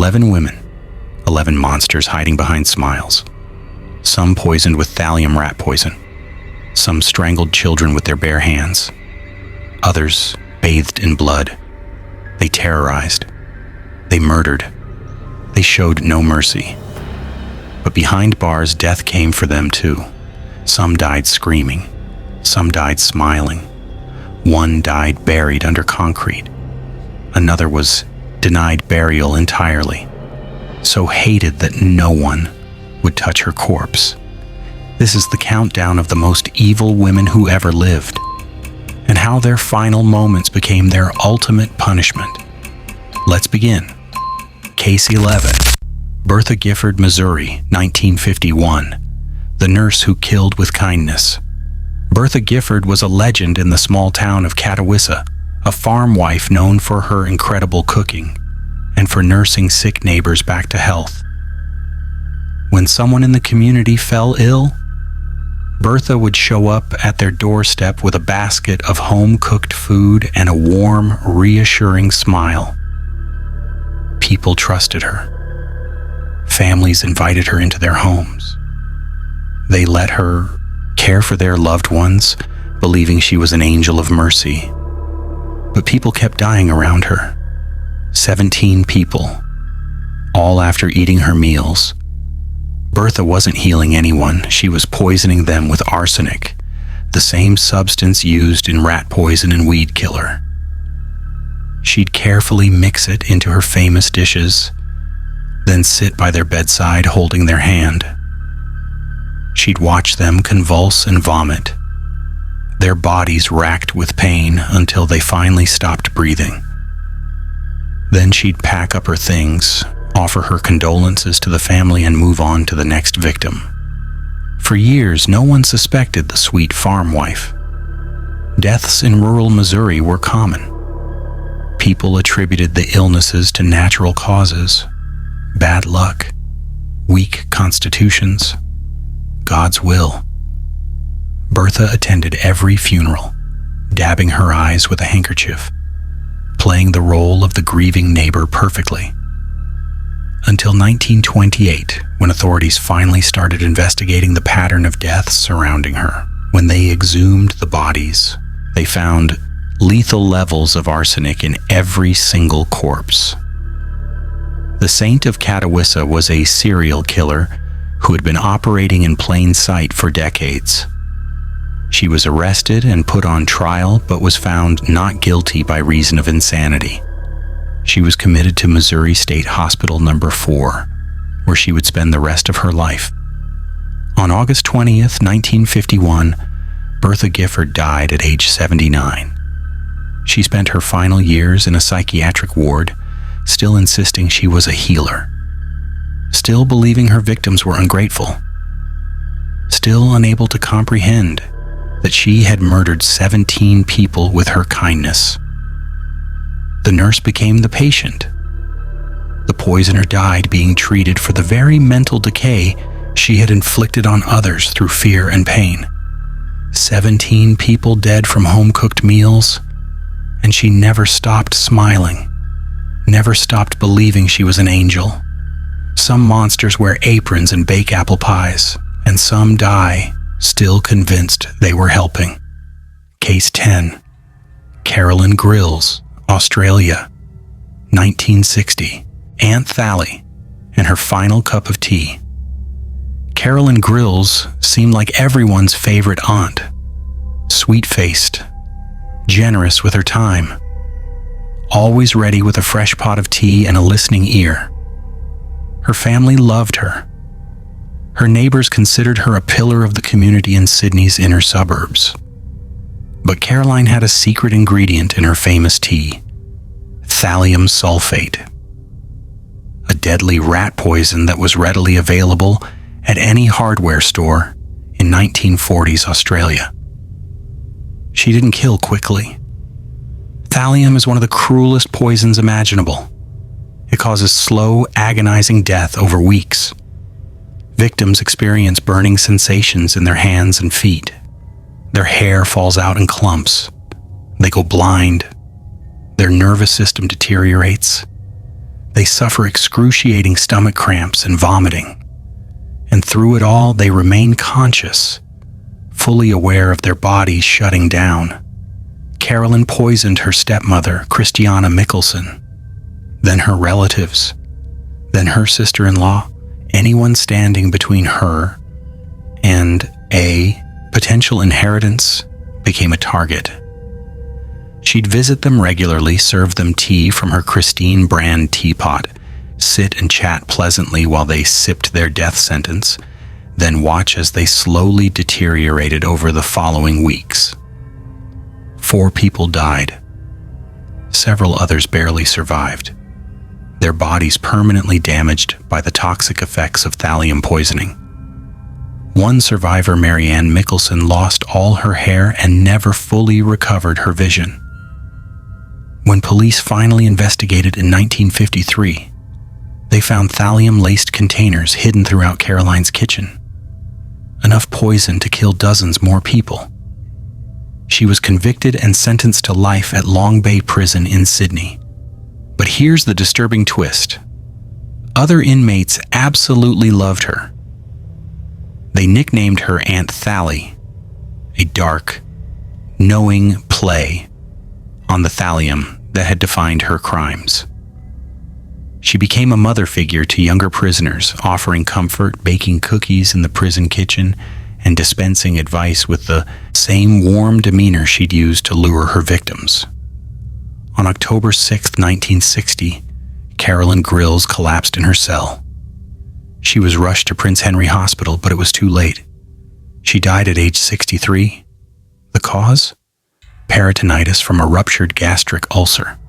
11 women, 11 monsters hiding behind smiles. Some poisoned with thallium rat poison. Some strangled children with their bare hands. Others bathed in blood. They terrorized. They murdered. They showed no mercy. But behind bars, death came for them too. Some died screaming. Some died smiling. One died buried under concrete. Another was denied burial entirely, so hated that no one would touch her corpse. This is the countdown of the most evil women who ever lived, and how their final moments became their ultimate punishment. Let's begin. Case 11. Bertha Gifford, Missouri, 1951. The nurse who killed with kindness. Bertha Gifford was a legend in the small town of Catawissa, a farm wife known for her incredible cooking and for nursing sick neighbors back to health. When someone in the community fell ill, Bertha would show up at their doorstep with a basket of home-cooked food and a warm, reassuring smile. People trusted her. Families invited her into their homes. They let her care for their loved ones, believing she was an angel of mercy. But people kept dying around her. 17 people, all after eating her meals. Bertha wasn't healing anyone. She was poisoning them with arsenic, the same substance used in rat poison and weed killer. She'd carefully mix it into her famous dishes, then sit by their bedside holding their hand. She'd watch them convulse and vomit, their bodies racked with pain until they finally stopped breathing. Then she'd pack up her things, offer her condolences to the family, and move on to the next victim. For years, no one suspected the sweet farm wife. Deaths in rural Missouri were common. People attributed the illnesses to natural causes, bad luck, weak constitutions, God's will. Bertha attended every funeral, dabbing her eyes with a handkerchief, playing the role of the grieving neighbor perfectly. Until 1928, when authorities finally started investigating the pattern of deaths surrounding her. When they exhumed the bodies, they found lethal levels of arsenic in every single corpse. The Saint of Catawissa was a serial killer who had been operating in plain sight for decades. She was arrested and put on trial, but was found not guilty by reason of insanity. She was committed to Missouri State Hospital No. 4, where she would spend the rest of her life. On August 20th, 1951, Bertha Gifford died at age 79. She spent her final years in a psychiatric ward, still insisting she was a healer, still believing her victims were ungrateful, still unable to comprehend that she had murdered 17 people with her kindness. The nurse became the patient. The poisoner died being treated for the very mental decay she had inflicted on others through fear and pain. 17 people dead from home-cooked meals, and she never stopped smiling, never stopped believing she was an angel. Some monsters wear aprons and bake apple pies, and some die still convinced they were helping. Case 10. Carolyn Grills, Australia, 1960. Aunt Thally and her final cup of tea. Carolyn Grills seemed like everyone's favorite aunt. Sweet-faced, generous with her time, always ready with a fresh pot of tea and a listening ear. Her family loved her. Her neighbors considered her a pillar of the community in Sydney's inner suburbs. But Caroline had a secret ingredient in her famous tea: thallium sulfate, a deadly rat poison that was readily available at any hardware store in 1940s Australia. She didn't kill quickly. Thallium is one of the cruelest poisons imaginable. It causes slow, agonizing death over weeks. Victims experience burning sensations in their hands and feet. Their hair falls out in clumps. They go blind. Their nervous system deteriorates. They suffer excruciating stomach cramps and vomiting. And through it all, they remain conscious, fully aware of their bodies shutting down. Carolyn poisoned her stepmother, Christiana Mickelson, then her relatives, then her sister-in-law. Anyone standing between her and a potential inheritance became a target. She'd visit them regularly, serve them tea from her Christine brand teapot, sit and chat pleasantly while they sipped their death sentence, then watch as they slowly deteriorated over the following weeks. 4 people died. Several others barely survived, their bodies permanently damaged by the toxic effects of thallium poisoning. One survivor, Marianne Mickelson, lost all her hair and never fully recovered her vision. When police finally investigated in 1953, they found thallium-laced containers hidden throughout Caroline's kitchen, enough poison to kill dozens more people. She was convicted and sentenced to life at Long Bay Prison in Sydney. But here's the disturbing twist. Other inmates absolutely loved her. They nicknamed her Aunt Thally, a dark, knowing play on the thallium that had defined her crimes. She became a mother figure to younger prisoners, offering comfort, baking cookies in the prison kitchen, and dispensing advice with the same warm demeanor she'd used to lure her victims. On October 6, 1960, Carolyn Grills collapsed in her cell. She was rushed to Prince Henry Hospital, but it was too late. She died at age 63. The cause? Peritonitis from a ruptured gastric ulcer.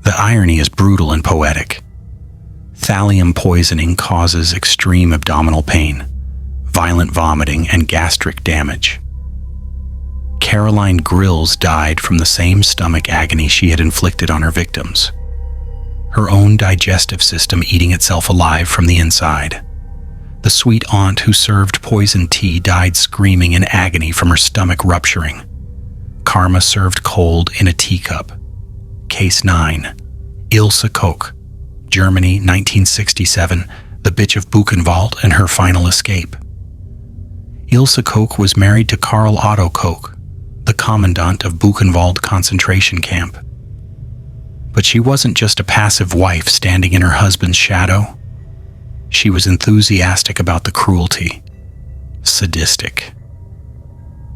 The irony is brutal and poetic. Thallium poisoning causes extreme abdominal pain, violent vomiting, and gastric damage. Carolyn Grills died from the same stomach agony she had inflicted on her victims, her own digestive system eating itself alive from the inside. The sweet aunt who served poisoned tea died screaming in agony from her stomach rupturing. Karma served cold in a teacup. Case 9. Ilse Koch, Germany, 1967, the bitch of Buchenwald and her final escape. Ilse Koch was married to Karl Otto Koch, the commandant of Buchenwald concentration camp. But she wasn't just a passive wife standing in her husband's shadow. She was enthusiastic about the cruelty, sadistic.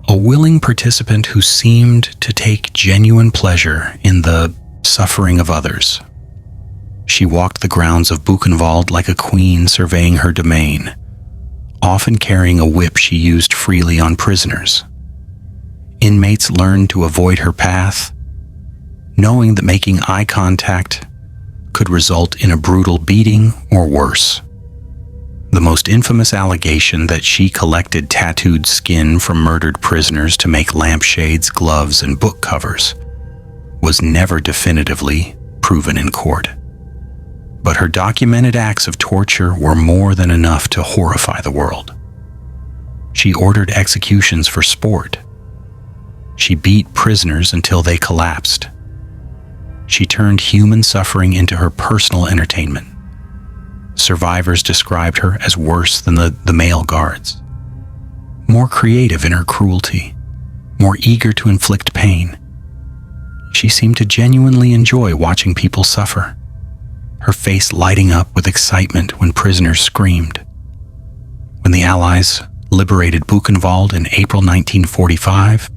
A willing participant who seemed to take genuine pleasure in the suffering of others. She walked the grounds of Buchenwald like a queen surveying her domain, often carrying a whip she used freely on prisoners. Inmates learned to avoid her path, knowing that making eye contact could result in a brutal beating or worse. The most infamous allegation that she collected tattooed skin from murdered prisoners to make lampshades, gloves, and book covers was never definitively proven in court. But her documented acts of torture were more than enough to horrify the world. She ordered executions for sport. She beat prisoners until they collapsed. She turned human suffering into her personal entertainment. Survivors described her as worse than the male guards, more creative in her cruelty, more eager to inflict pain. She seemed to genuinely enjoy watching people suffer, her face lighting up with excitement when prisoners screamed. When the Allies liberated Buchenwald in April 1945,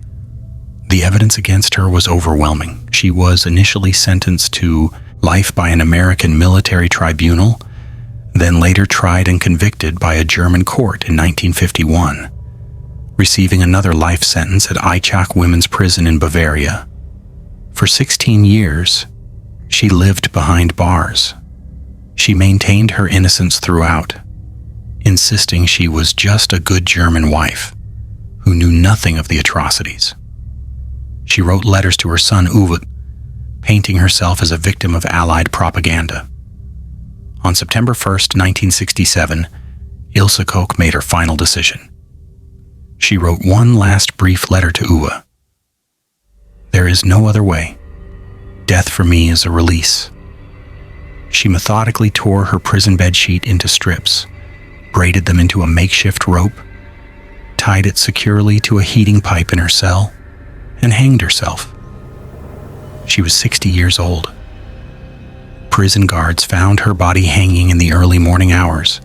the evidence against her was overwhelming. She was initially sentenced to life by an American military tribunal, then later tried and convicted by a German court in 1951, receiving another life sentence at Eichach Women's Prison in Bavaria. For 16 years, she lived behind bars. She maintained her innocence throughout, insisting she was just a good German wife who knew nothing of the atrocities. She wrote letters to her son Uwe, painting herself as a victim of Allied propaganda. On September 1st, 1967, Ilse Koch made her final decision. She wrote one last brief letter to Uwe. "There is no other way. Death for me is a release." She methodically tore her prison bedsheet into strips, braided them into a makeshift rope, tied it securely to a heating pipe in her cell, and hanged herself. She was 60 years old. Prison guards found her body hanging in the early morning hours.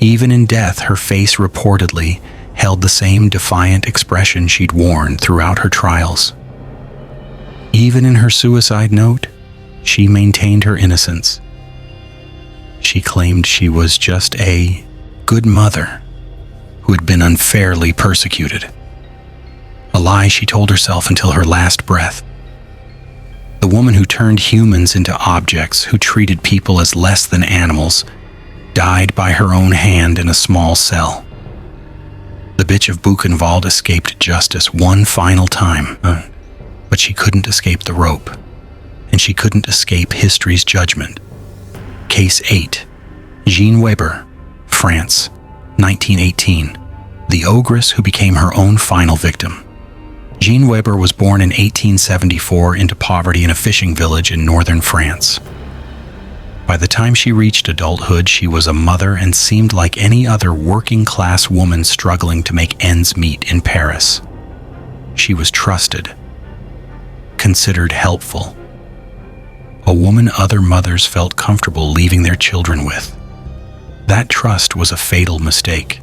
Even in death, her face reportedly held the same defiant expression she'd worn throughout her trials. Even in her suicide note, she maintained her innocence. She claimed she was just a good mother who had been unfairly persecuted. A lie she told herself until her last breath. The woman who turned humans into objects, who treated people as less than animals, died by her own hand in a small cell. The bitch of Buchenwald escaped justice one final time, but she couldn't escape the rope, and she couldn't escape history's judgment. Case 8, Jeanne Weber, France, 1918, the ogress who became her own final victim. Jeanne Weber was born in 1874 into poverty in a fishing village in northern France. By the time she reached adulthood, she was a mother and seemed like any other working-class woman struggling to make ends meet in Paris. She was trusted, considered helpful, a woman other mothers felt comfortable leaving their children with. That trust was a fatal mistake.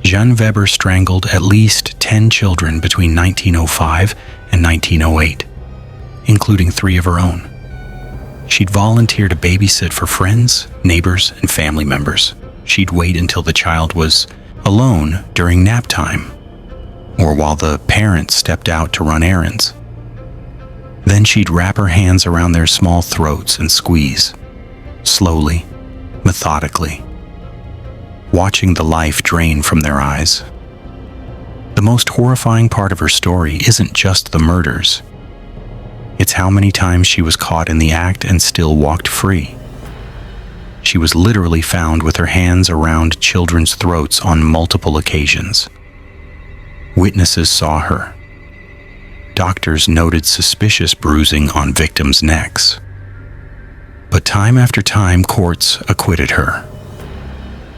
Jeanne Weber strangled at least 10 children between 1905 and 1908, including 3 of her own. She'd volunteer to babysit for friends, neighbors, and family members. She'd wait until the child was alone during nap time, or while the parents stepped out to run errands. Then she'd wrap her hands around their small throats and squeeze, slowly, methodically, watching the life drain from their eyes. The most horrifying part of her story isn't just the murders. It's how many times she was caught in the act and still walked free. She was literally found with her hands around children's throats on multiple occasions. Witnesses saw her. Doctors noted suspicious bruising on victims' necks. But time after time, courts acquitted her.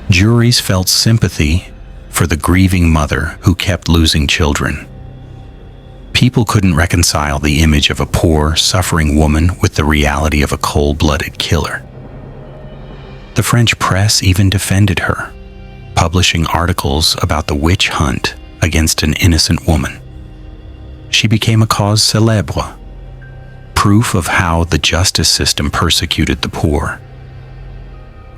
Juries felt sympathy for the grieving mother who kept losing children. People couldn't reconcile the image of a poor, suffering woman with the reality of a cold-blooded killer. The French press even defended her, publishing articles about the witch hunt against an innocent woman. She became a cause célèbre, proof of how the justice system persecuted the poor.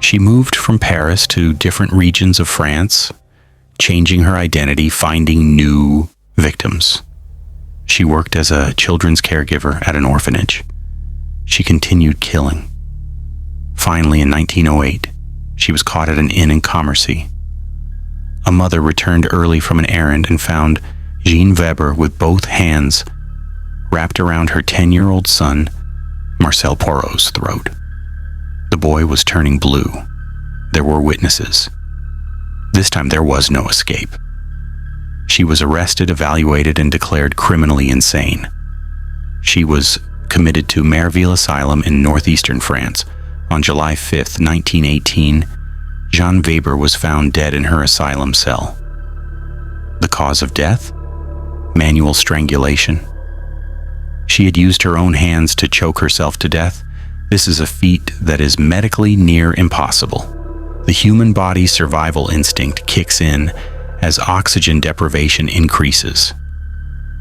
She moved from Paris to different regions of France, changing her identity, finding new victims. She worked as a children's caregiver at an orphanage. She continued killing. Finally, in 1908, she was caught at an inn in Commercy. A mother returned early from an errand and found Jeanne Weber with both hands wrapped around her 10-year-old son, Marcel Poirot's throat. The boy was turning blue. There were witnesses. This time there was no escape. She was arrested, evaluated, and declared criminally insane. She was committed to Merville Asylum in northeastern France. On July 5, 1918, Jeanne Weber was found dead in her asylum cell. The cause of death? Manual strangulation. She had used her own hands to choke herself to death. This is a feat that is medically near impossible. The human body's survival instinct kicks in as oxygen deprivation increases.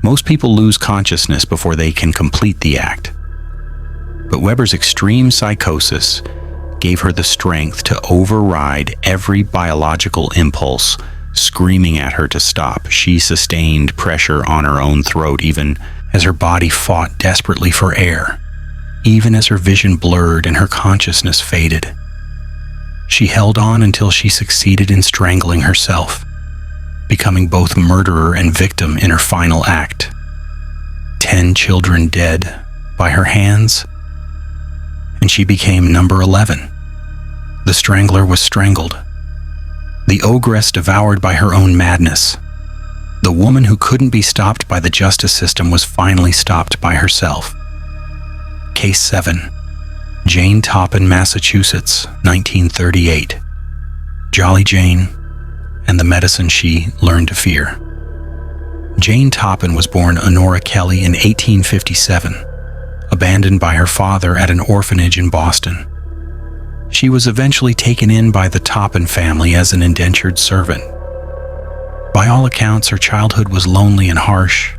Most people lose consciousness before they can complete the act. But Weber's extreme psychosis gave her the strength to override every biological impulse screaming at her to stop. She sustained pressure on her own throat even as her body fought desperately for air. Even as her vision blurred and her consciousness faded. She held on until she succeeded in strangling herself, becoming both murderer and victim in her final act. 10 children dead by her hands, and she became number 11. The strangler was strangled. The ogress devoured by her own madness. The woman who couldn't be stopped by the justice system was finally stopped by herself. Case 7, Jane Toppan, Massachusetts, 1938. Jolly Jane and the medicine she learned to fear. Jane Toppan was born Honora Kelly in 1857, abandoned by her father at an orphanage in Boston. She was eventually taken in by the Toppan family as an indentured servant. By all accounts, her childhood was lonely and harsh.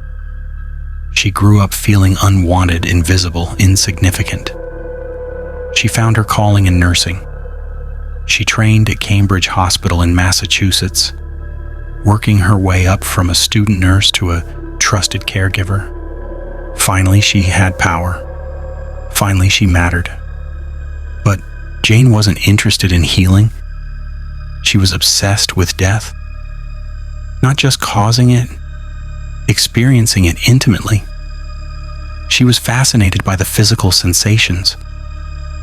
She grew up feeling unwanted, invisible, insignificant. She found her calling in nursing. She trained at Cambridge Hospital in Massachusetts, working her way up from a student nurse to a trusted caregiver. Finally, she had power. Finally, she mattered. But Jane wasn't interested in healing. She was obsessed with death. Not just causing it, experiencing it intimately. She was fascinated by the physical sensations,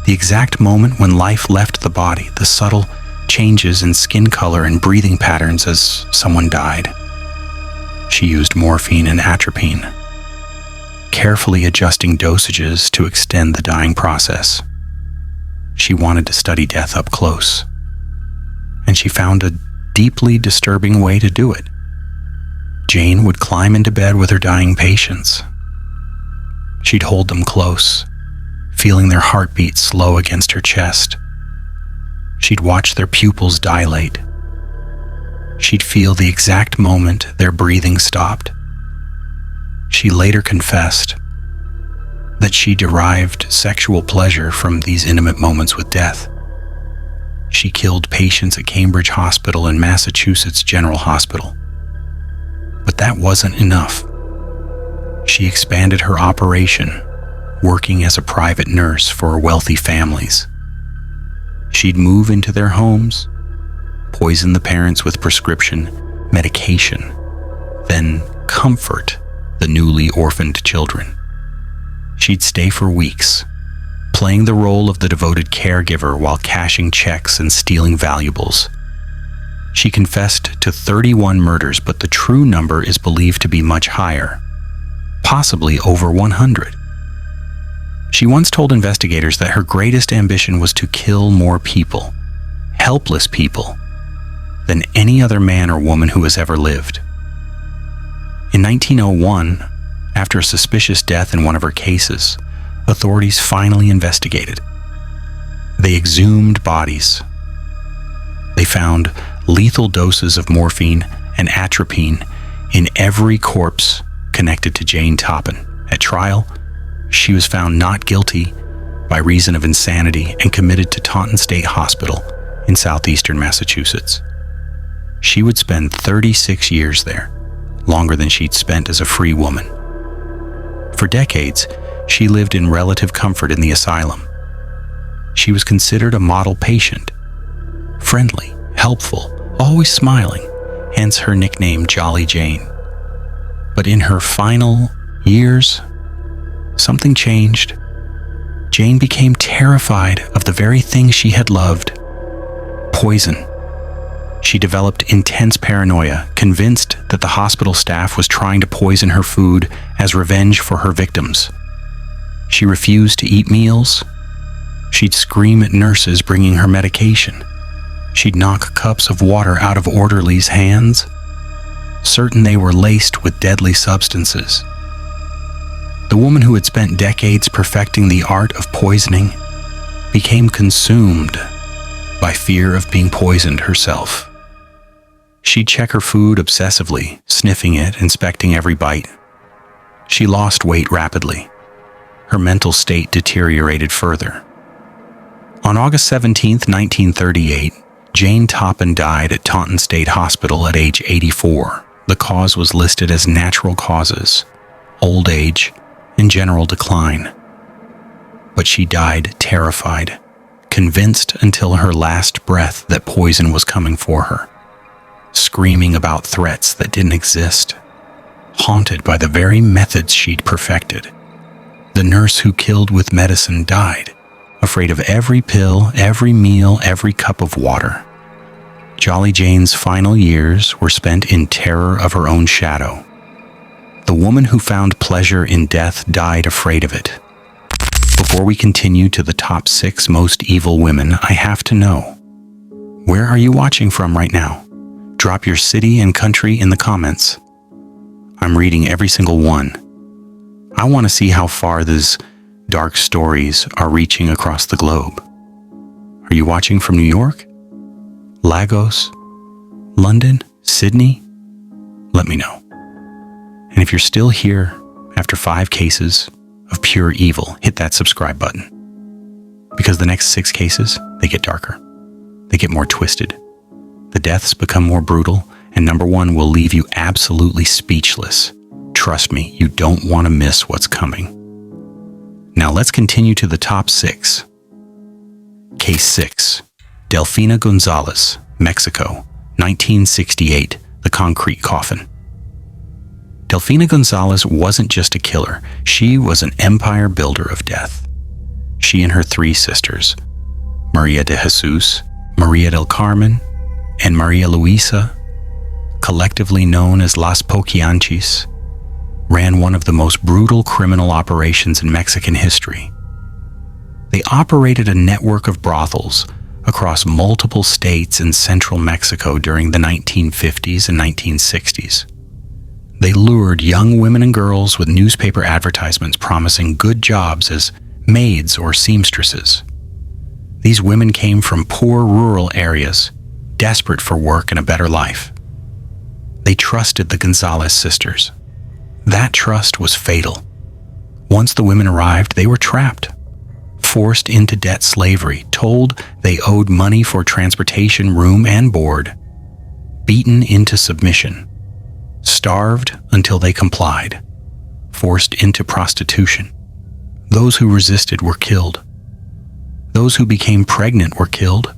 the exact moment when life left the body, the subtle changes in skin color and breathing patterns as someone died. She used morphine and atropine, carefully adjusting dosages to extend the dying process. She wanted to study death up close, and she found a deeply disturbing way to do it. Jane would climb into bed with her dying patients. She'd hold them close, feeling their heartbeat slow against her chest. She'd watch their pupils dilate. She'd feel the exact moment their breathing stopped. She later confessed that she derived sexual pleasure from these intimate moments with death. She killed patients at Cambridge Hospital and Massachusetts General Hospital. But that wasn't enough. She expanded her operation, working as a private nurse for wealthy families. She'd move into their homes, poison the parents with prescription medication, then comfort the newly orphaned children. She'd stay for weeks, playing the role of the devoted caregiver while cashing checks and stealing valuables. She confessed to 31 murders, but the true number is believed to be much higher, possibly over 100. She once told investigators that her greatest ambition was to kill more people, helpless people, than any other man or woman who has ever lived. In 1901, after a suspicious death in one of her cases, authorities finally investigated. They exhumed bodies. They found lethal doses of morphine and atropine in every corpse connected to Jane Toppan. At trial, she was found not guilty by reason of insanity and committed to Taunton State Hospital in southeastern Massachusetts. She would spend 36 years there, longer than she'd spent as a free woman. For decades, she lived in relative comfort in the asylum. She was considered a model patient, friendly, helpful, always smiling, hence her nickname Jolly Jane. But in her final years, something changed. Jane became terrified of the very thing she had loved: poison. She developed intense paranoia, convinced that the hospital staff was trying to poison her food as revenge for her victims. She refused to eat meals. She'd scream at nurses bringing her medication. She'd knock cups of water out of orderlies' hands, certain they were laced with deadly substances. The woman who had spent decades perfecting the art of poisoning became consumed by fear of being poisoned herself. She'd check her food obsessively, sniffing it, inspecting every bite. She lost weight rapidly. Her mental state deteriorated further. On August 17, 1938, Jane Toppan died at Taunton State Hospital at age 84. The cause was listed as natural causes, old age, and general decline. But she died terrified, convinced until her last breath that poison was coming for her, screaming about threats that didn't exist, haunted by the very methods she'd perfected. The nurse who killed with medicine died, afraid of every pill, every meal, every cup of water. Jolly Jane's final years were spent in terror of her own shadow. The woman who found pleasure in death died afraid of it. Before we continue to the top 6 most evil women, I have to know, where are you watching from right now? Drop your city and country in the comments. I'm reading every single one. I want to see how far these dark stories are reaching across the globe. Are you watching from New York? Lagos? London? Sydney? Let me know. And if you're still here after 5 cases of pure evil, hit that subscribe button. Because the next 6 cases, they get darker. They get more twisted. The deaths become more brutal, and number 1 will leave you absolutely speechless. Trust me, you don't want to miss what's coming. Now let's continue to the top 6. Case 6. Delfina Gonzalez, Mexico, 1968, the concrete coffin. Delfina Gonzalez wasn't just a killer, she was an empire builder of death. She and her 3 sisters, Maria de Jesus, Maria del Carmen, and Maria Luisa, collectively known as Las Poquianchis, ran one of the most brutal criminal operations in Mexican history. They operated a network of brothels across multiple states in central Mexico during the 1950s and 1960s. They lured young women and girls with newspaper advertisements promising good jobs as maids or seamstresses. These women came from poor rural areas, desperate for work and a better life. They trusted the Gonzalez sisters. That trust was fatal. Once the women arrived, they were trapped, forced into debt slavery, told they owed money for transportation, room, and board, beaten into submission, starved until they complied, forced into prostitution. Those who resisted were killed. Those who became pregnant were killed.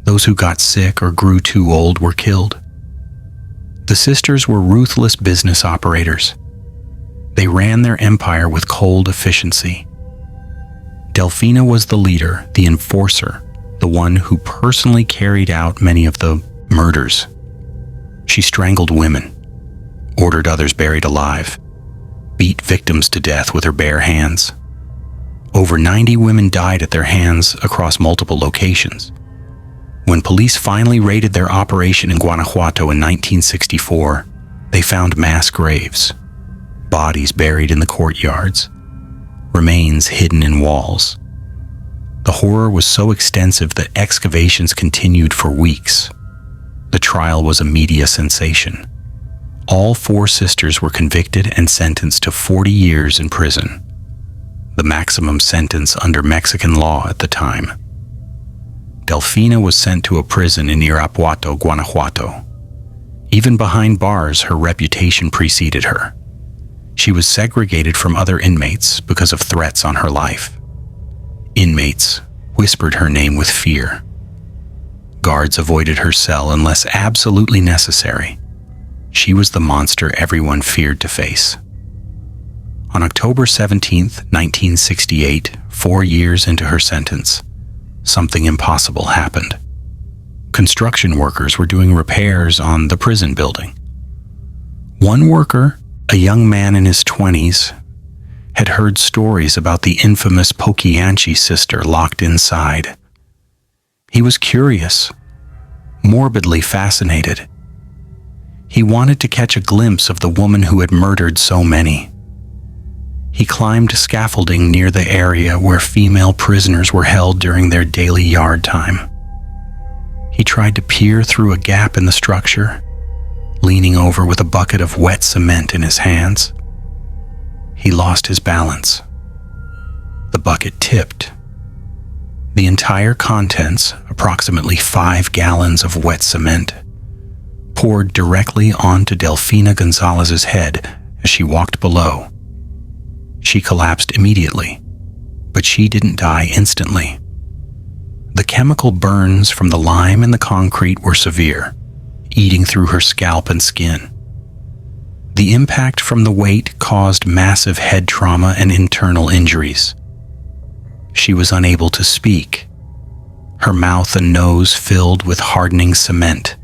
Those who got sick or grew too old were killed. The sisters were ruthless business operators. They ran their empire with cold efficiency. Delfina was the leader, the enforcer, the one who personally carried out many of the murders. She strangled women, ordered others buried alive, beat victims to death with her bare hands. Over 90 women died at their hands across multiple locations. When police finally raided their operation in Guanajuato in 1964, they found mass graves, bodies buried in the courtyards, remains hidden in walls. The horror was so extensive that excavations continued for weeks. The trial was a media sensation. All 4 sisters were convicted and sentenced to 40 years in prison, the maximum sentence under Mexican law at the time. Delfina was sent to a prison in Irapuato, Guanajuato. Even behind bars, her reputation preceded her. She was segregated from other inmates because of threats on her life. Inmates whispered her name with fear. Guards avoided her cell unless absolutely necessary. She was the monster everyone feared to face. On October 17, 1968, 4 years into her sentence, something impossible happened. Construction workers were doing repairs on the prison building. One worker, a young man in his 20s, had heard stories about the infamous Poquianchi sister locked inside. He was curious, morbidly fascinated. He wanted to catch a glimpse of the woman who had murdered so many. He climbed scaffolding near the area where female prisoners were held during their daily yard time. He tried to peer through a gap in the structure, leaning over with a bucket of wet cement in his hands. He lost his balance. The bucket tipped. The entire contents, approximately 5 gallons of wet cement, poured directly onto Delfina Gonzalez's head as she walked below. She collapsed immediately, but she didn't die instantly. The chemical burns from the lime and the concrete were severe, eating through her scalp and skin. The impact from the weight caused massive head trauma and internal injuries. She was unable to speak, her mouth and nose filled with hardening cement.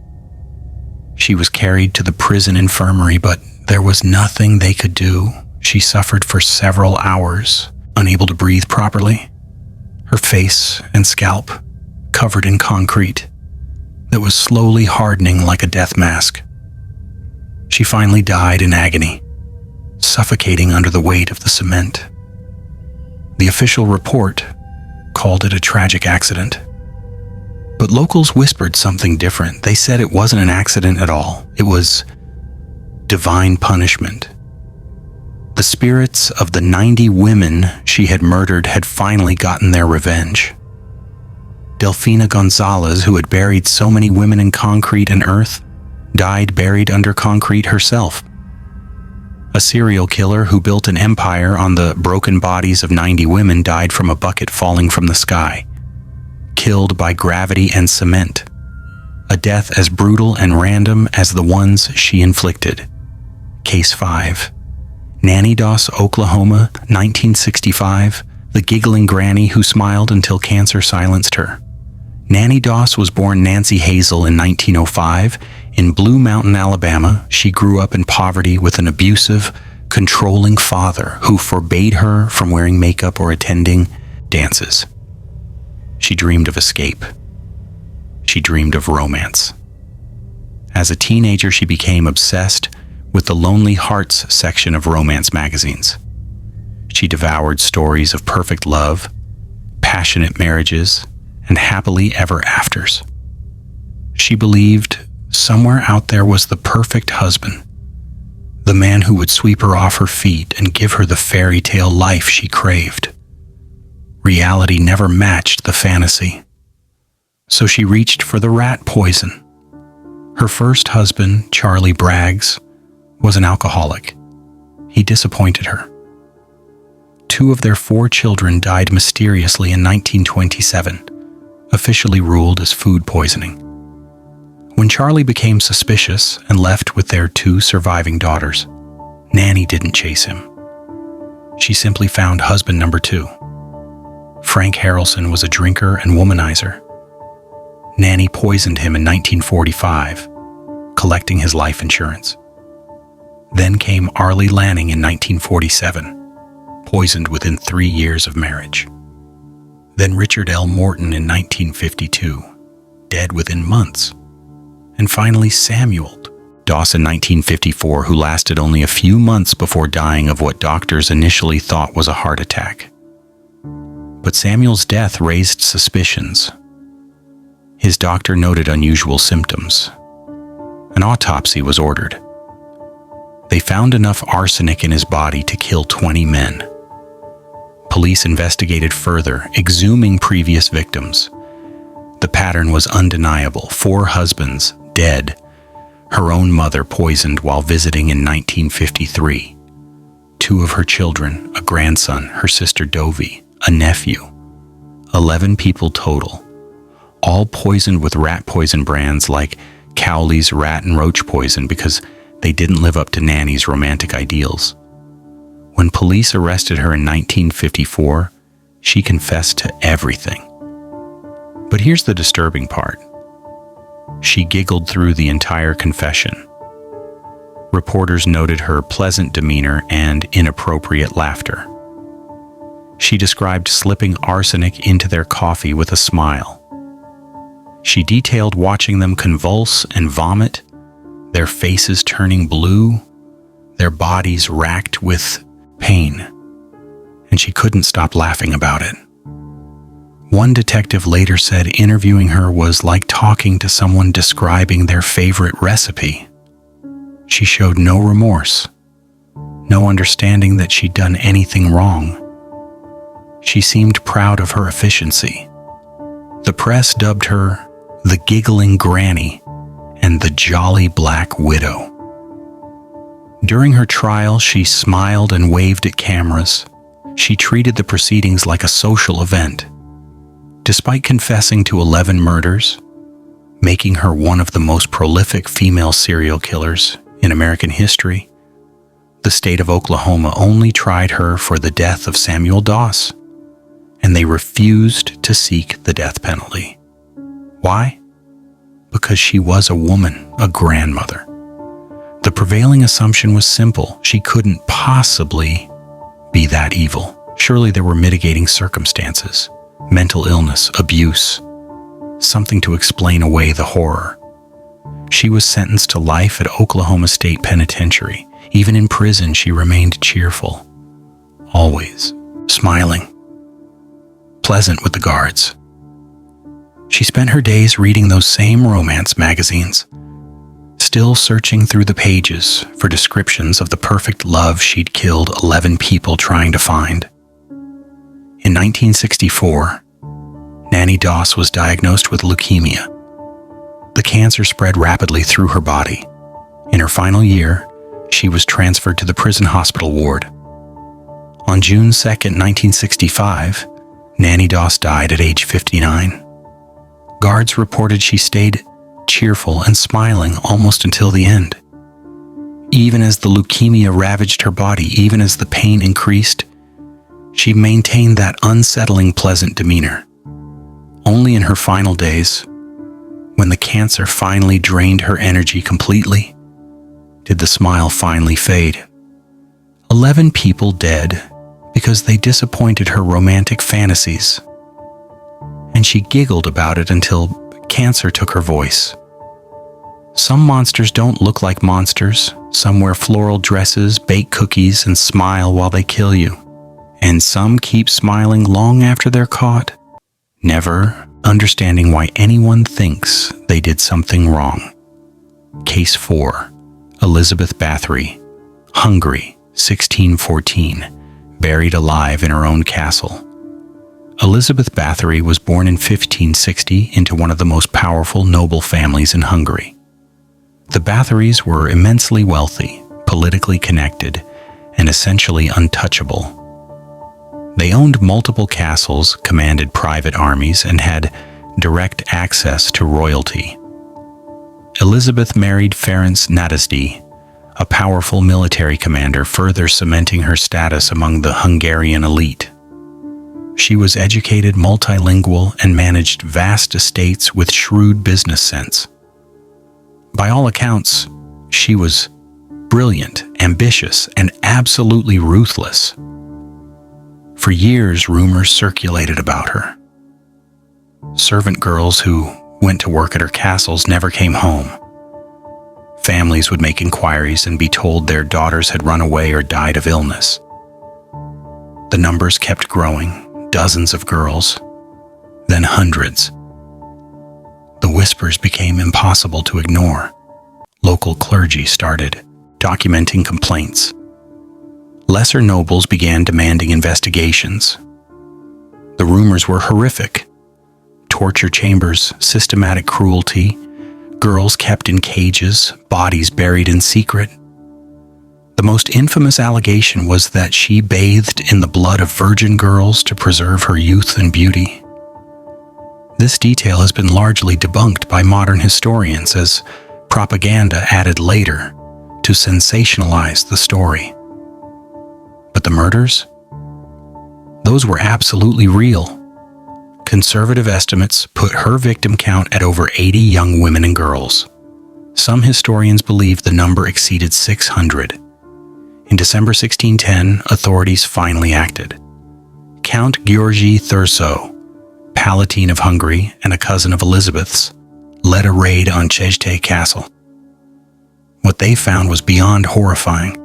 She was carried to the prison infirmary, but there was nothing they could do. She suffered for several hours unable to breathe properly, her face and scalp covered in concrete that was slowly hardening like a death mask. She finally died in agony, suffocating under the weight of the cement. The official report called it a tragic accident. But locals whispered something different. They said it wasn't an accident at all. It was divine punishment. The spirits of the 90 women she had murdered had finally gotten their revenge. Delfina Gonzalez, who had buried so many women in concrete and earth, died buried under concrete herself. A serial killer who built an empire on the broken bodies of 90 women died from a bucket falling from the sky, killed by gravity and cement, a death as brutal and random as the ones she inflicted. Case 5. Nanny Doss, Oklahoma, 1965, the giggling granny who smiled until cancer silenced her. Nanny Doss was born Nancy Hazel in 1905. In Blue Mountain, Alabama, she grew up in poverty with an abusive, controlling father who forbade her from wearing makeup or attending dances. She dreamed of escape. She dreamed of romance. As a teenager, she became obsessed with the Lonely Hearts section of romance magazines. She devoured stories of perfect love, passionate marriages, and happily ever afters. She believed somewhere out there was the perfect husband, the man who would sweep her off her feet and give her the fairy tale life she craved. Reality never matched the fantasy, so she reached for the rat poison. Her first husband, Charlie Braggs, was an alcoholic. He disappointed her. 2 of their 4 children died mysteriously in 1927, officially ruled as food poisoning. When Charlie became suspicious and left with their 2 surviving daughters, Nanny didn't chase him. She simply found husband number 2. Frank Harrelson was a drinker and womanizer. Nanny poisoned him in 1945, collecting his life insurance. Then came Arlie Lanning in 1947, poisoned within 3 years of marriage. Then Richard L. Morton in 1952, dead within months. And finally Samuel Doss in 1954, who lasted only a few months before dying of what doctors initially thought was a heart attack. But Samuel's death raised suspicions. His doctor noted unusual symptoms. An autopsy was ordered. They found enough arsenic in his body to kill 20 men. Police investigated further, exhuming previous victims. The pattern was undeniable. 4 husbands dead. Her own mother poisoned while visiting in 1953. 2 of her children, a grandson, her sister Dovie, a nephew. 11 people total, all poisoned with rat poison brands like Cowley's rat and roach poison because they didn't live up to Nanny's romantic ideals. When police arrested her in 1954, she confessed to everything. But here's the disturbing part. She giggled through the entire confession. Reporters noted her pleasant demeanor and inappropriate laughter. She described slipping arsenic into their coffee with a smile. She detailed watching them convulse and vomit, their faces turning blue, their bodies racked with pain, and she couldn't stop laughing about it. One detective later said interviewing her was like talking to someone describing their favorite recipe. She showed no remorse, no understanding that she'd done anything wrong. She seemed proud of her efficiency. The press dubbed her the giggling granny and the jolly black widow. During her trial, she smiled and waved at cameras. She treated the proceedings like a social event. Despite confessing to 11 murders, making her one of the most prolific female serial killers in American history, the state of Oklahoma only tried her for the death of Samuel Doss, and they refused to seek the death penalty. Why? Because she was a woman, a grandmother. The prevailing assumption was simple. She couldn't possibly be that evil. Surely there were mitigating circumstances, mental illness, abuse, something to explain away the horror. She was sentenced to life at Oklahoma State Penitentiary. Even in prison, she remained cheerful, always smiling, pleasant with the guards. She spent her days reading those same romance magazines, still searching through the pages for descriptions of the perfect love she'd killed 11 people trying to find. In 1964, Nanny Doss was diagnosed with leukemia. The cancer spread rapidly through her body. In her final year, she was transferred to the prison hospital ward. On June 2, 1965, Nanny Doss died at age 59. Guards reported she stayed cheerful and smiling almost until the end. Even as the leukemia ravaged her body, even as the pain increased, she maintained that unsettling, pleasant demeanor. Only in her final days, when the cancer finally drained her energy completely, did the smile finally fade. 11 people dead because they disappointed her romantic fantasies. And she giggled about it until cancer took her voice. Some monsters don't look like monsters. Some wear floral dresses, bake cookies, and smile while they kill you. And some keep smiling long after they're caught, never understanding why anyone thinks they did something wrong. Case 4. Elizabeth Bathory, Hungary, 1614, buried alive in her own castle. Elizabeth Bathory was born in 1560 into one of the most powerful noble families in Hungary. The Bathorys were immensely wealthy, politically connected, and essentially untouchable. They owned multiple castles, commanded private armies, and had direct access to royalty. Elizabeth married Ferenc Nadasdy, a powerful military commander, further cementing her status among the Hungarian elite. She was educated, multilingual, and managed vast estates with shrewd business sense. By all accounts, she was brilliant, ambitious, and absolutely ruthless. For years, rumors circulated about her. Servant girls who went to work at her castles never came home. Families would make inquiries and be told their daughters had run away or died of illness. The numbers kept growing, dozens of girls, then hundreds. The whispers became impossible to ignore. Local clergy started documenting complaints. Lesser nobles began demanding investigations. The rumors were horrific. Torture chambers, systematic cruelty, girls kept in cages, bodies buried in secret. The most infamous allegation was that she bathed in the blood of virgin girls to preserve her youth and beauty. This detail has been largely debunked by modern historians as propaganda added later to sensationalize the story. But the murders? Those were absolutely real. Conservative estimates put her victim count at over 80 young women and girls. Some historians believe the number exceeded 600. In December 1610, authorities finally acted. Count György Thurzó, Palatine of Hungary and a cousin of Elizabeth's, led a raid on Chejte Castle. What they found was beyond horrifying.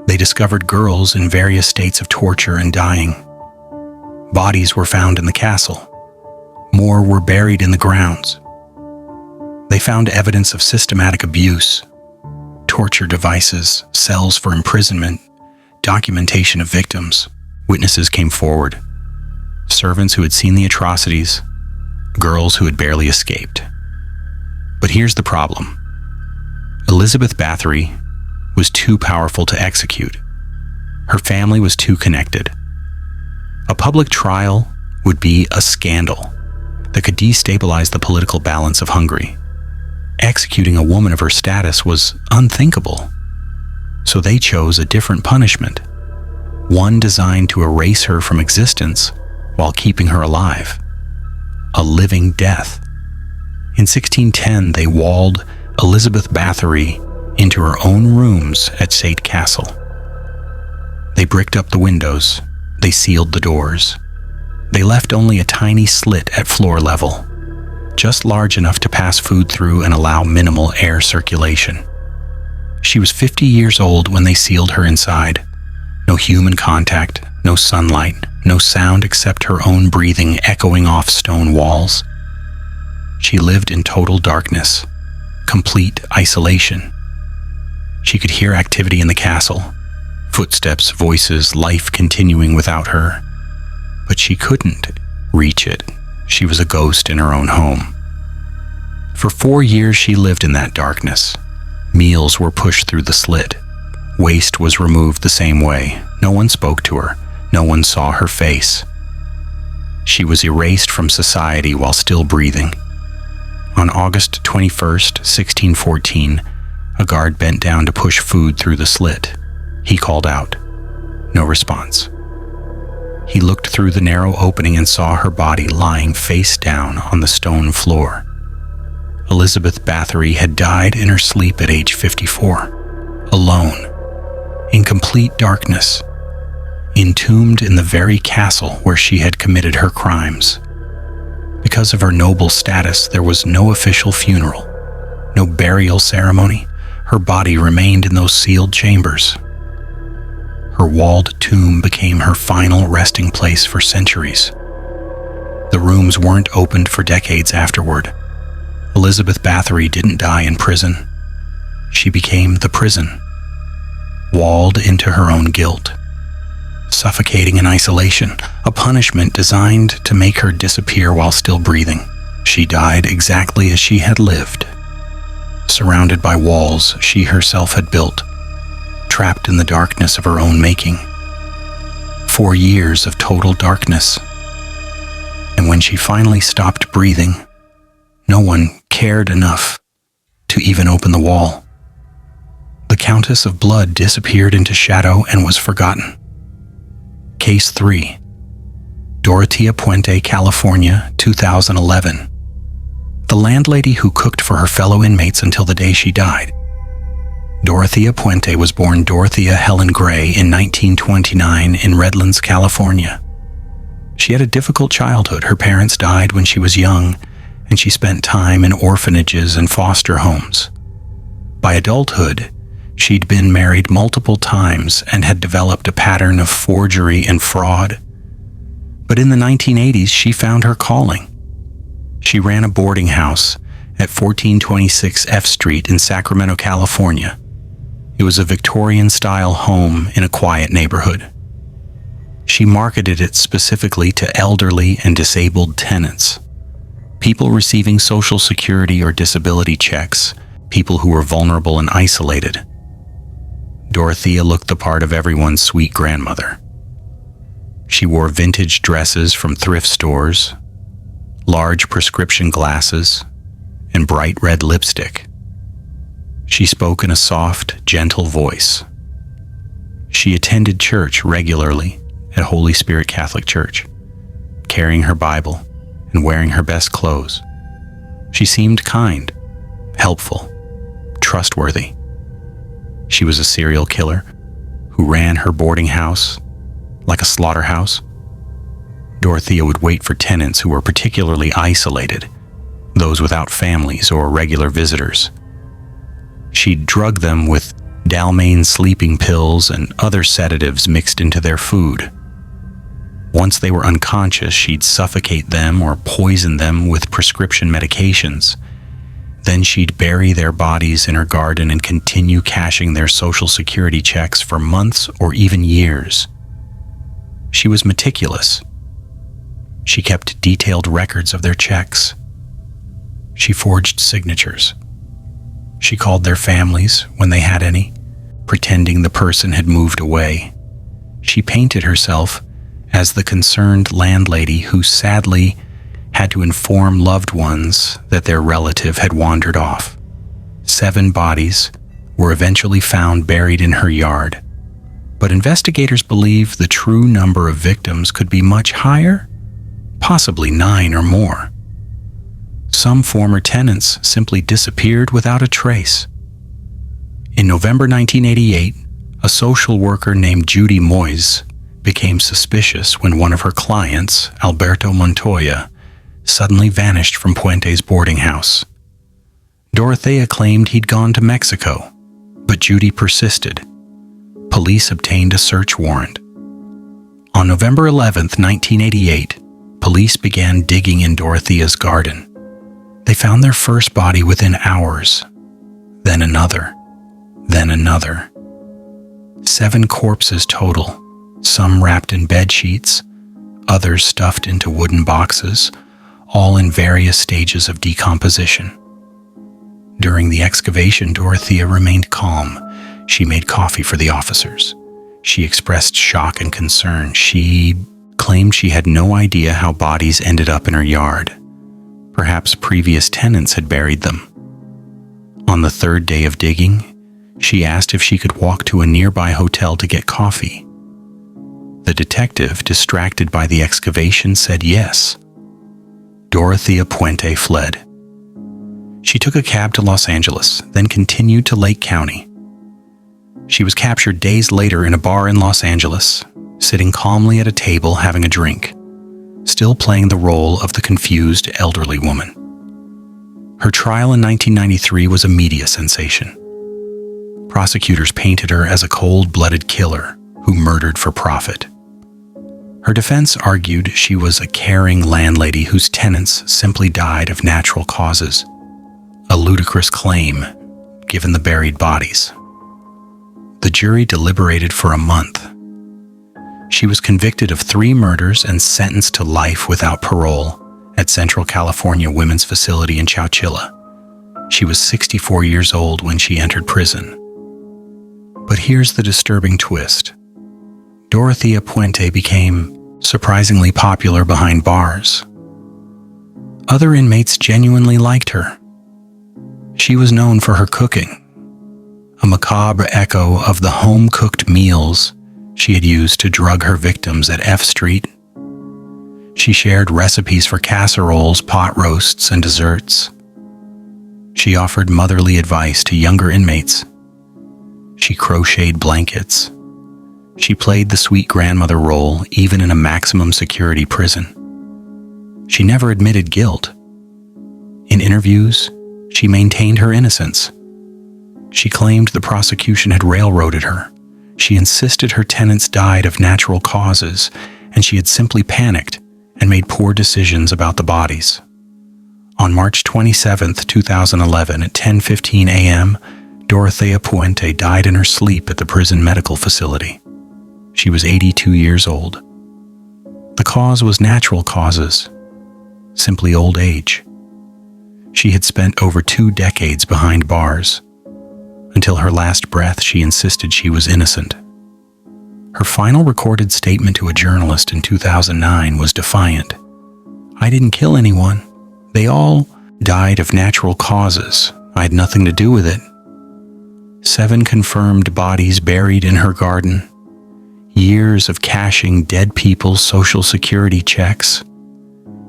They discovered girls in various states of torture and dying. Bodies were found in the castle. More were buried in the grounds. They found evidence of systematic abuse, torture devices, cells for imprisonment, documentation of victims. Witnesses came forward. Servants who had seen the atrocities, girls who had barely escaped. But here's the problem. Elizabeth Bathory was too powerful to execute. Her family was too connected. A public trial would be a scandal that could destabilize the political balance of Hungary. Executing a woman of her status was unthinkable. So they chose a different punishment, one designed to erase her from existence while keeping her alive. A living death. In 1610, they walled Elizabeth Bathory into her own rooms at Sate Castle. They bricked up the windows, They sealed the doors. They left only a tiny slit at floor level, just large enough to pass food through and allow minimal air circulation. She was 50 years old when they sealed her inside. No human contact, no sunlight, no sound except her own breathing echoing off stone walls. She lived in total darkness, complete isolation. She could hear activity in the castle, footsteps, voices, life continuing without her. But she couldn't reach it. She was a ghost in her own home. For 4 years she lived in that darkness. Meals were pushed through the slit. Waste was removed the same way. No one spoke to her. No one saw her face. She was erased from society while still breathing. On August 21st, 1614, a guard bent down to push food through the slit. He called out. No response. He looked through the narrow opening and saw her body lying face down on the stone floor. Elizabeth Bathory had died in her sleep at age 54, alone, in complete darkness, entombed in the very castle where she had committed her crimes. Because of her noble status, there was no official funeral, no burial ceremony. Her body remained in those sealed chambers. Her walled tomb became her final resting place for centuries. The rooms weren't opened for decades afterward. Elizabeth Bathory didn't die in prison. She became the prison, walled into her own guilt, suffocating in isolation, a punishment designed to make her disappear while still breathing. She died exactly as she had lived, surrounded by walls she herself had built, trapped in the darkness of her own making. 4 years of total darkness. And when she finally stopped breathing, no one cared enough to even open the wall. The Countess of Blood disappeared into shadow and was forgotten. Case 3. Dorothea Puente, California, 2011. The landlady who cooked for her fellow inmates until the day she died. Dorothea Puente was born Dorothea Helen Gray in 1929 in Redlands, California. She had a difficult childhood. Her parents died when she was young, and she spent time in orphanages and foster homes. By adulthood, she'd been married multiple times and had developed a pattern of forgery and fraud. But in the 1980s, she found her calling. She ran a boarding house at 1426 F Street in Sacramento, California. It was a Victorian-style home in a quiet neighborhood. She marketed it specifically to elderly and disabled tenants, people receiving Social Security or disability checks, people who were vulnerable and isolated. Dorothea looked the part of everyone's sweet grandmother. She wore vintage dresses from thrift stores, large prescription glasses, and bright red lipstick. She spoke in a soft, gentle voice. She attended church regularly at Holy Spirit Catholic Church, carrying her Bible and wearing her best clothes. She seemed kind, helpful, trustworthy. She was a serial killer who ran her boarding house like a slaughterhouse. Dorothea would wait for tenants who were particularly isolated, those without families or regular visitors. She'd drug them with Dalmane sleeping pills and other sedatives mixed into their food. Once they were unconscious, she'd suffocate them or poison them with prescription medications. Then she'd bury their bodies in her garden and continue cashing their Social Security checks for months or even years. She was meticulous. She kept detailed records of their checks. She forged signatures. She called their families when they had any, pretending the person had moved away. She painted herself as the concerned landlady who sadly had to inform loved ones that their relative had wandered off. 7 bodies were eventually found buried in her yard, but investigators believe the true number of victims could be much higher, possibly 9 or more. Some former tenants simply disappeared without a trace. In November 1988, a social worker named Judy Moyes became suspicious when one of her clients, Alberto Montoya, suddenly vanished from Puente's boarding house. Dorothea claimed he'd gone to Mexico, but Judy persisted. Police obtained a search warrant. On November 11, 1988, police began digging in Dorothea's garden. They found their first body within hours, then another, then another. 7 corpses total, some wrapped in bed sheets, others stuffed into wooden boxes, all in various stages of decomposition. During the excavation, Dorothea remained calm. She made coffee for the officers. She expressed shock and concern. She claimed she had no idea how bodies ended up in her yard. Perhaps previous tenants had buried them. On the 3rd day of digging, she asked if she could walk to a nearby hotel to get coffee. The detective, distracted by the excavation, said yes. Dorothea Puente fled. She took a cab to Los Angeles, then continued to Lake County. She was captured days later in a bar in Los Angeles, sitting calmly at a table having a drink, still playing the role of the confused elderly woman. Her trial in 1993 was a media sensation. Prosecutors painted her as a cold-blooded killer who murdered for profit. Her defense argued she was a caring landlady whose tenants simply died of natural causes, a ludicrous claim given the buried bodies. The jury deliberated for a month. She was convicted of 3 murders and sentenced to life without parole at Central California Women's Facility in Chowchilla. She was 64 years old when she entered prison. But here's the disturbing twist. Dorothea Puente became surprisingly popular behind bars. Other inmates genuinely liked her. She was known for her cooking, a macabre echo of the home-cooked meals she had used to drug her victims at F Street. She shared recipes for casseroles, pot roasts, and desserts. She offered motherly advice to younger inmates. She crocheted blankets. She played the sweet grandmother role even in a maximum security prison. She never admitted guilt. In interviews, she maintained her innocence. She claimed the prosecution had railroaded her. She insisted her tenants died of natural causes, and she had simply panicked and made poor decisions about the bodies. On March 27, 2011, at 10:15 a.m., Dorothea Puente died in her sleep at the prison medical facility. She was 82 years old. The cause was natural causes, simply old age. She had spent over 2 decades behind bars. Until her last breath, she insisted she was innocent. Her final recorded statement to a journalist in 2009 was defiant. "I didn't kill anyone. They all died of natural causes. I had nothing to do with it." 7 confirmed bodies buried in her garden. Years of cashing dead people's Social Security checks.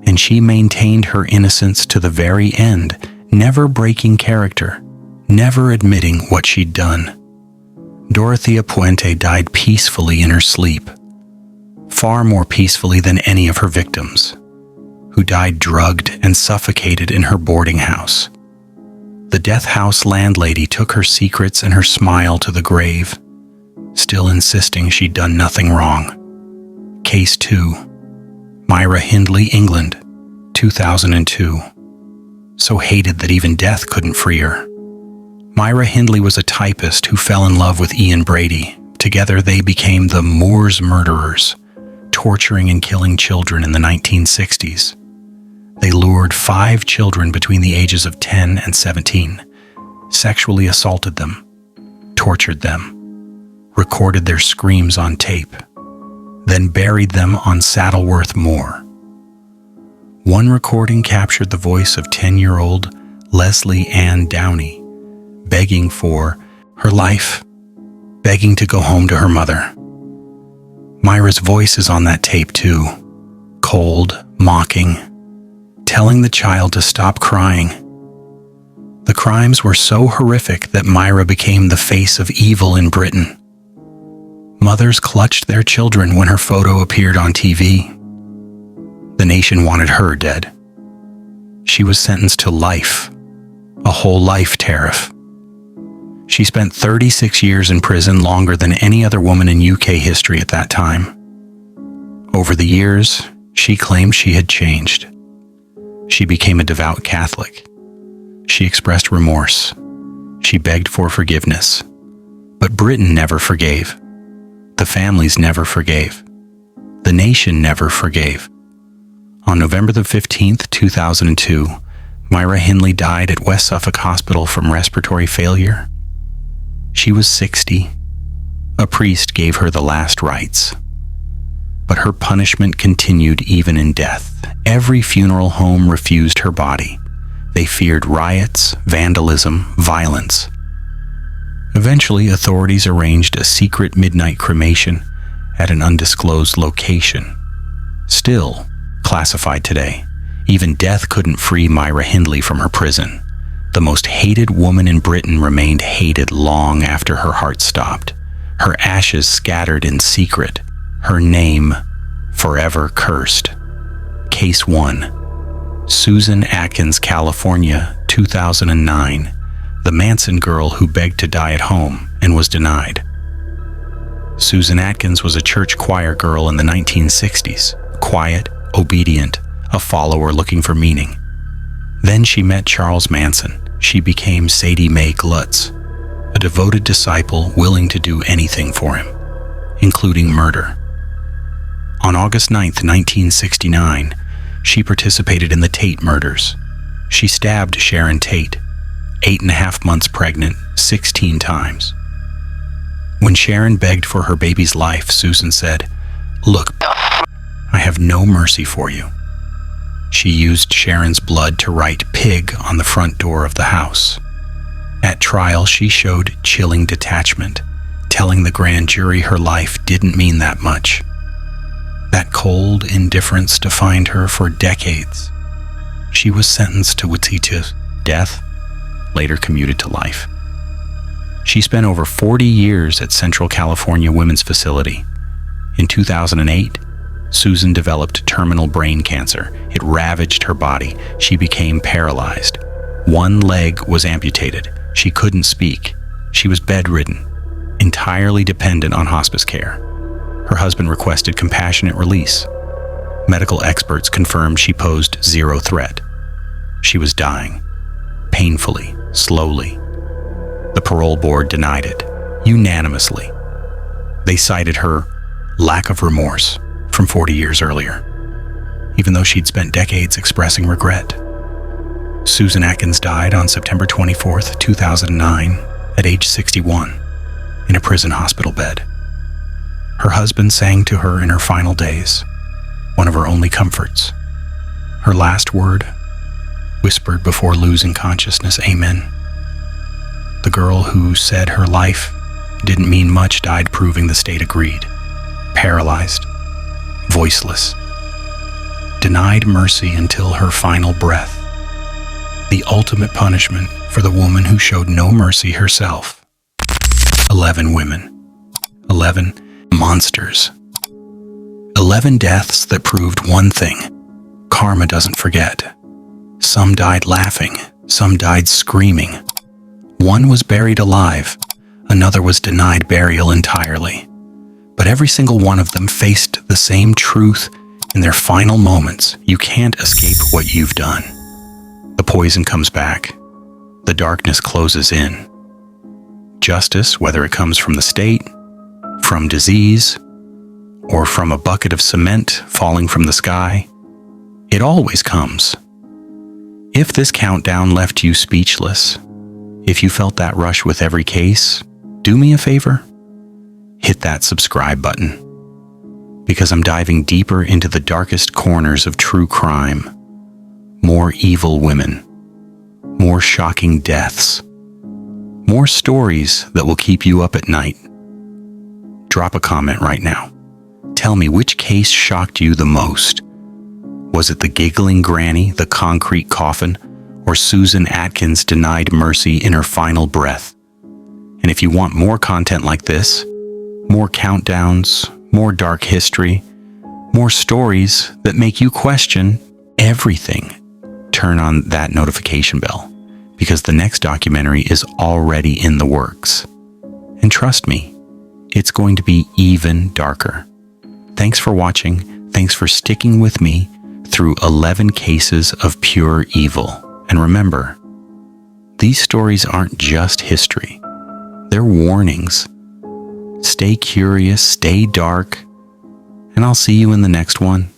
And she maintained her innocence to the very end, never breaking character, never admitting what she'd done. Dorothea Puente died peacefully in her sleep, far more peacefully than any of her victims, who died drugged and suffocated in her boarding house. The death house landlady took her secrets and her smile to the grave, still insisting she'd done nothing wrong. Case 2. Myra Hindley, England, 2002. So hated that even death couldn't free her. Myra Hindley was a typist who fell in love with Ian Brady. Together they became the Moors murderers, torturing and killing children in the 1960s. They lured 5 children between the ages of 10 and 17, sexually assaulted them, tortured them, recorded their screams on tape, then buried them on Saddleworth Moor. One recording captured the voice of 10-year-old Leslie Ann Downey, begging for her life, begging to go home to her mother. Myra's voice is on that tape too, cold, mocking, telling the child to stop crying. The crimes were so horrific that Myra became the face of evil in Britain. Mothers clutched their children when her photo appeared on TV. The nation wanted her dead. She was sentenced to life, a whole life tariff. She spent 36 years in prison, longer than any other woman in UK history at that time. Over the years, she claimed she had changed. She became a devout Catholic. She expressed remorse. She begged for forgiveness. But Britain never forgave. The families never forgave. The nation never forgave. On November the 15th, 2002, Myra Hindley died at West Suffolk Hospital from respiratory failure. She was 60. A priest gave her the last rites. But her punishment continued even in death. Every funeral home refused her body. They feared riots, vandalism, violence. Eventually, authorities arranged a secret midnight cremation at an undisclosed location. Still classified today, even death couldn't free Myra Hindley from her prison. The most hated woman in Britain remained hated long after her heart stopped. Her ashes scattered in secret. Her name forever cursed. Case 1. Susan Atkins, California, 2009. The Manson girl who begged to die at home and was denied. Susan Atkins was a church choir girl in the 1960s. Quiet, obedient, a follower looking for meaning. Then she met Charles Manson. She became Sadie Mae Glutz, a devoted disciple willing to do anything for him, including murder. On August 9, 1969, she participated in the Tate murders. She stabbed Sharon Tate, 8.5 months pregnant, 16 times. When Sharon begged for her baby's life, Susan said, "Look, I have no mercy for you." She used Sharon's blood to write "pig" on the front door of the house. At trial, she showed chilling detachment, telling the grand jury her life didn't mean that much. That cold indifference defined her for decades. She was sentenced to death, later commuted to life. She spent over 40 years at Central California Women's Facility. In 2008, Susan developed terminal brain cancer. It ravaged her body. She became paralyzed. One leg was amputated. She couldn't speak. She was bedridden, entirely dependent on hospice care. Her husband requested compassionate release. Medical experts confirmed she posed zero threat. She was dying, painfully, slowly. The parole board denied it, unanimously. They cited her lack of remorse from 40 years earlier, even though she'd spent decades expressing regret. Susan Atkins died on September 24th, 2009, at age 61, in a prison hospital bed. Her husband sang to her in her final days, one of her only comforts. Her last word, whispered before losing consciousness, "Amen." The girl who said her life didn't mean much died proving the state agreed. Paralyzed, voiceless, denied mercy until her final breath. The ultimate punishment for the woman who showed no mercy herself. 11 women. 11 monsters. 11 deaths that proved one thing: karma doesn't forget. Some died laughing, some died screaming. One was buried alive, another was denied burial entirely. But every single one of them faced the same truth in their final moments: you can't escape what you've done. The poison comes back. The darkness closes in. Justice, whether it comes from the state, from disease, or from a bucket of cement falling from the sky, it always comes. If this countdown left you speechless, if you felt that rush with every case, do me a favor. Hit that subscribe button, because I'm diving deeper into the darkest corners of true crime. More evil women, more shocking deaths, more stories that will keep you up at night. Drop a comment right now. Tell me, which case shocked you the most? Was it the giggling granny, the concrete coffin, or Susan Atkins denied mercy in her final breath? And if you want more content like this, more countdowns, more dark history, more stories that make you question everything. Turn on that notification bell, because the next documentary is already in the works. And trust me, it's going to be even darker. Thanks for watching. Thanks for sticking with me through 11 cases of pure evil. And remember, these stories aren't just history. They're warnings. Stay curious, stay dark, and I'll see you in the next one.